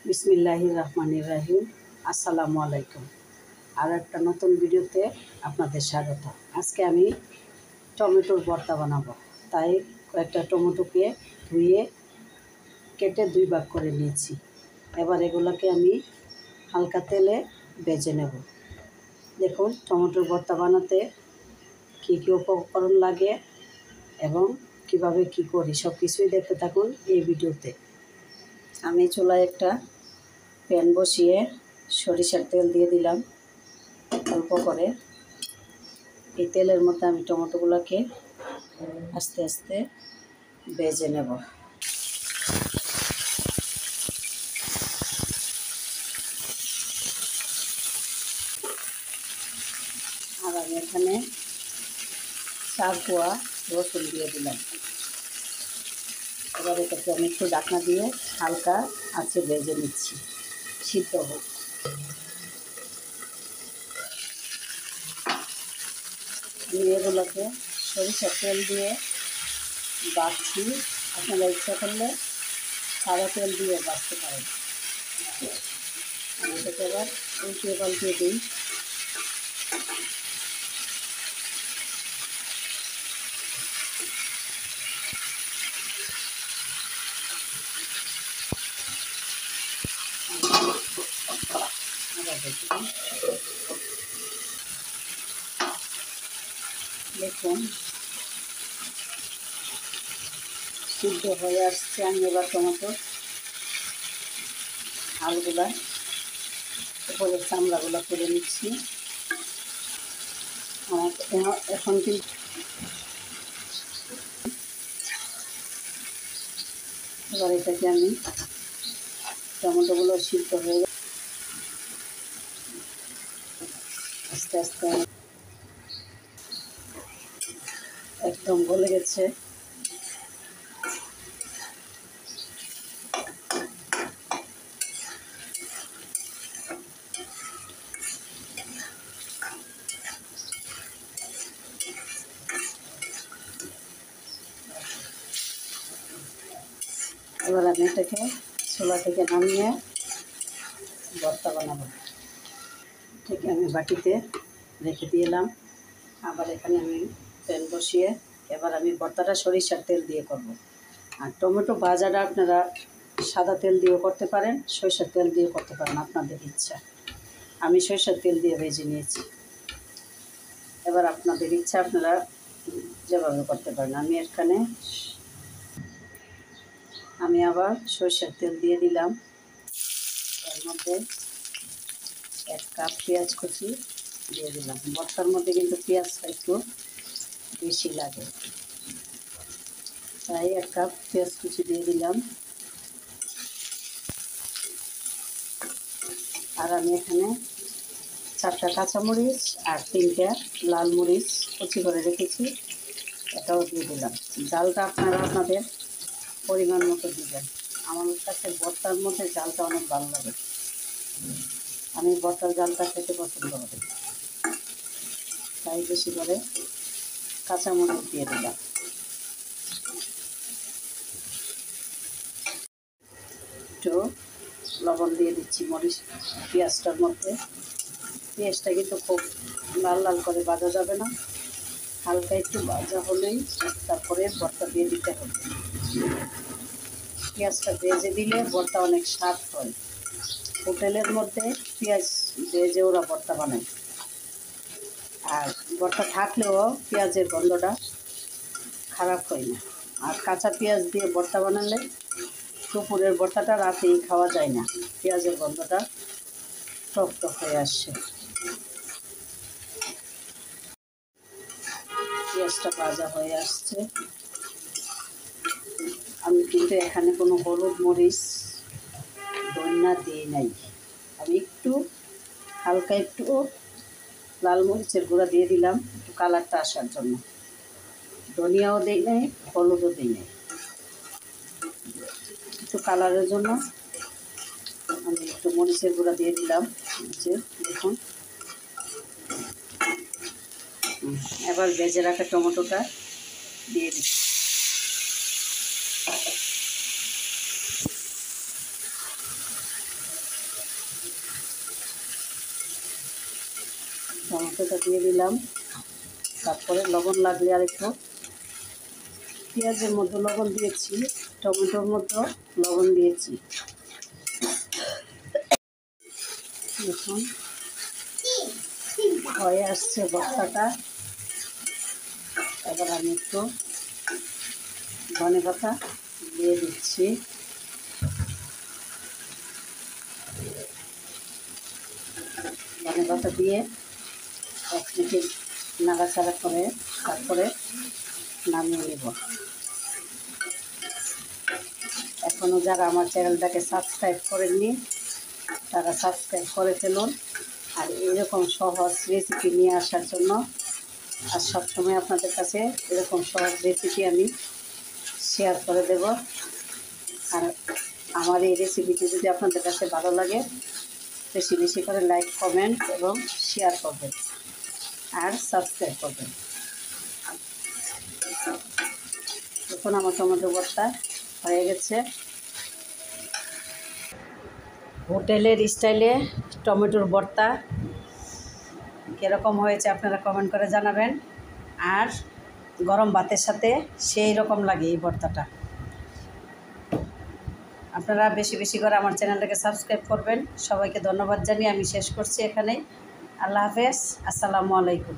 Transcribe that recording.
বিসমিল্লাহির রহমানির রহিম। আসসালামু আলাইকুম। আর একটা নতুন ভিডিওতে আপনাদের স্বাগত। আজকে আমি টমেটোর ভর্তা বানাবো, তাই কয়েকটা টমেটোকে ধুয়ে কেটে 2 ভাগ করে নিয়েছি। এবার এগুলোকে আমি হালকা তেলে ভেজে নেব। দেখুন টমেটোর ভর্তা বানাতে কী কী উপকরণ লাগে এবং কিভাবে কি করি সব কিছুই দেখতে থাকুন এই ভিডিওতে। আমি চুলায় একটা প্যান বসিয়ে সরিষার তেল দিয়ে দিলাম অল্প করে। এই তেলের মধ্যে আমি টমেটোগুলোকে আস্তে আস্তে ভেজে নেব। আর আমি এখানে 4 কোয়া রসুন দিয়ে দিলাম। এবার এটাকে আমি একটু ঢাকনা দিয়ে হালকা আঁচে ভেজে নিচ্ছি, সিদ্ধ হোক। আমি এগুলোকে সরিষার তেল দিয়ে বাছছি, আপনারা ইচ্ছা করলে সাদা তেল দিয়ে বাছতে পারেন। আমি এটাকে এবার উল্টিয়ে পাল্টিয়ে দিই। দেখুন সিদ্ধ হয়ে আসছে। আমি এবার টমেটো আলুগুলা উপরের চামড়াগুলো করে নিচ্ছি। এখন কিন্তু এবার এটাকে আমি টমেটোগুলো সিদ্ধ হয়ে আস্তে আস্তে একদম গলে গেছে। এবার আমি এটাকে চুলা থেকে নামিয়ে ভর্তা বানাবো। ঠিক আমি বাটিতে রেখে দিলাম। আবার এখানে আমি তেল বসিয়ে এবার আমি ভর্তাটা সরিষার তেল দিয়ে করব। আর টমেটো ভাজাটা আপনারা সাদা তেল দিয়েও করতে পারেন, সরিষার তেল দিয়ে করতে পারেন, আপনাদের ইচ্ছা। আমি সরিষার তেল দিয়ে ভেজে নিয়েছি। এবার আপনাদের ইচ্ছা, আপনারা যেভাবে করতে পারেন। আমি আবার সরিষার তেল দিয়ে দিলাম। এর মধ্যে 1 কাপ পেঁয়াজ কুচি দিয়ে দিলাম। ভর্তার মধ্যে কিন্তু পেঁয়াজটা একটু বেশি লাগে, তাই 1 কাপ পেঁয়াজ কুচি দিয়ে দিলাম। আর আমি এখানে 4টা কাঁচামরিচ আর 3টা লাল মরিচ কুচি করে রেখেছি, এটাও দিয়ে দিলাম। জালটা আপনারা আপনাদের পরিমাণ মতো দিবেন। আমার কাছে ভর্তার মধ্যে জালটা অনেক ভালো লাগে, আমি ভর্তার জালটা খেতে পছন্দ করি, তাই বেশি করে কাঁচামরিচ দিয়ে দিলাম। একটু লবণ দিয়ে দিচ্ছি পেঁয়াজটার মধ্যে। পেঁয়াজটা কিন্তু খুব লাল লাল করে ভাজা যাবে না, হালকা একটু ভাজা হলেই তারপরে ভর্তা দিয়ে দিতে হবে। পেঁয়াজটা ভেজে দিলে ভর্তা অনেক স্বাদ হয়। হোটেলের মধ্যে পেঁয়াজ ভেজে ওরা ভর্তা বানায়, আর ভর্তা থাকলেও পেঁয়াজের গন্ধটা খারাপ হয় না। আর কাঁচা পেঁয়াজ দিয়ে ভর্তা বানালে দুপুরের ভর্তাটা রাতেই খাওয়া যায় না, পেঁয়াজের গন্ধটা টক টক হয়ে আসছে। পেঁয়াজটা ভাজা হয়ে আসছে। আমি কিন্তু এখানে কোনো হলুদ মরিচ ধনিয়া দিই নাই। আমি একটু হালকা একটু লাল মরিচের গুঁড়া দিয়ে দিলাম একটু কালারটা আসার জন্য। ধনিয়াও দিই নাই, হলুদও দিই নাই, একটু কালারের জন্য আমি একটু মরিচের গুঁড়া দিয়ে দিলাম। যে দেখুন, এবার ভেজে রাখা টমেটোটা দিয়ে দিচ্ছি। টমেটোটা দিয়ে দিলাম। তারপরে লবণ লাগলে আর একটু, পেঁয়াজের মধ্যে লবণ দিয়েছি, টমেটোর মধ্যে লবণ দিয়েছি। দেখুন হয়ে আসছে ভর্তাটা। এবার আমি একটু ধনেপাতা দিয়ে দিচ্ছি। ধনেপাতা দিয়ে 1 মিনিট নাড়াচাড়া করে তারপরে নামিয়ে নেব। এখনও যারা আমার চ্যানেলটাকে সাবস্ক্রাইব করেননি তারা সাবস্ক্রাইব করে ফেলুন। আর এরকম সহজ রেসিপি নিয়ে আসার জন্য, আর সবসময় আপনাদের কাছে এরকম সহজ রেসিপি আমি শেয়ার করে দেব। আর আমার এই রেসিপিটি যদি আপনাদের কাছে ভালো লাগে বেশি বেশি করে লাইক, কমেন্ট এবং শেয়ার করবেন আর সাবস্ক্রাইব করবেন। এখন আমার টমেটো ভর্তা হয়ে গেছে। হোটেলের স্টাইলে টমেটোর ভর্তা কীরকম হয়েছে আপনারা কমেন্ট করে জানাবেন। আর গরম ভাতের সাথে সেই রকম লাগে এই ভর্তাটা। আপনারা বেশি বেশি করে আমার চ্যানেলটাকে সাবস্ক্রাইব করবেন। সবাইকে ধন্যবাদ জানিয়ে আমি শেষ করছি এখানেই। আল্লাহ হাফেজ, আসসালামু আলাইকুম।